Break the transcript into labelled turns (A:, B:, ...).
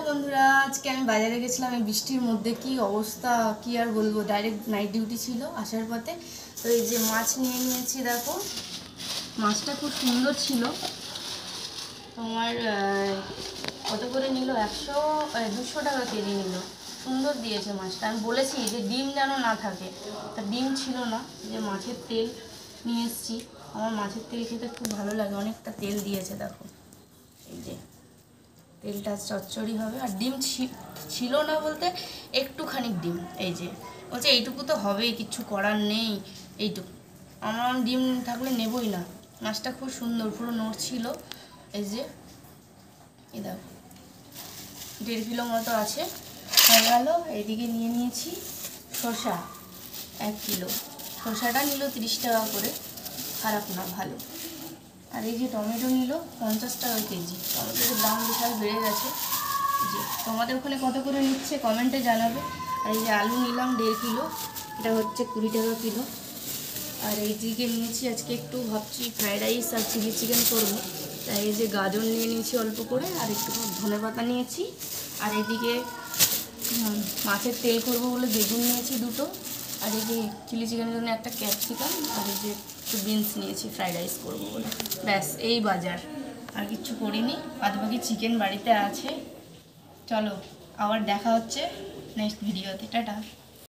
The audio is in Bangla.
A: বন্ধুরা, আজকে আমি বাজারে গেছিলাম এই বৃষ্টির মধ্যে। কি অবস্থা, কি আর বলবো। ডাইরেক্ট নাইট ডিউটি ছিল আসার পথে। তো এই যে মাছ নিয়ে নিয়েছি, দেখো মাছটা খুব সুন্দর ছিল। তোমার কত করে নিল? 200 টাকা কেজি নিল। সুন্দর দিয়েছে মাছটা। আমি বলেছি যে ডিম যেন না থাকে, তা ডিম ছিল না। যে মাছের তেল নিয়ে এসেছি, আমার মাছের তেল খেতে খুব ভালো লাগে। অনেকটা তেল দিয়েছে, দেখো এই যে তেলটা চচ্চড়ি হবে। আর ডিম ছিল না বলতে একটুখানি ডিম, এই যে বলছে এইটুকু তো হবেই, কিচ্ছু করার নেই এইটুকু। আমার ডিম থাকলে নেবই না। মাছটা খুব সুন্দর, পুরো নড়ছিল। এই যে এই দেখো 1.5 কিলো মতো আছে, হয়ে গেল। এইদিকে নিয়ে নিয়েছি শসা 1 কিলো। শসাটা নিল 30 টাকা করে, খারাপ না, ভালো। আর এই যে টমেটো নিল 50 টাকা কেজি। টমেটোর দাম বিশাল বেড়ে গেছে। যে তোমাদের ওখানে কত করে নিচ্ছে কমেন্টে জানাবে। আর এই যে আলু নিলাম 1.5 কিলো, এটা হচ্ছে 20 টাকা কিলো। আর এইদিকে নিয়েছি আজকে একটু ভাবছি ফ্রাইড রাইস আর চিলি চিকেন করবো, তাই এই যে গাজর নিয়ে নিয়েছি অল্প করে, আর একটু ধনেপাতা নিয়েছি। আর এদিকে মাছের তেল করবো বলে বেগুন নিয়েছি 2টো। আর এই যে চিলি চিকেনের জন্য একটা ক্যাপসিকাম, আর এই যে একটু বিনস নিয়েছি ফ্রাইড রাইস করবো বলে। ব্যাস, এই বাজার, আর কিচ্ছু করিনি। বাদ বাকি চিকেন বাড়িতে আছে। চলো আবার দেখা হচ্ছে নেক্সট ভিডিওতে। টাটা।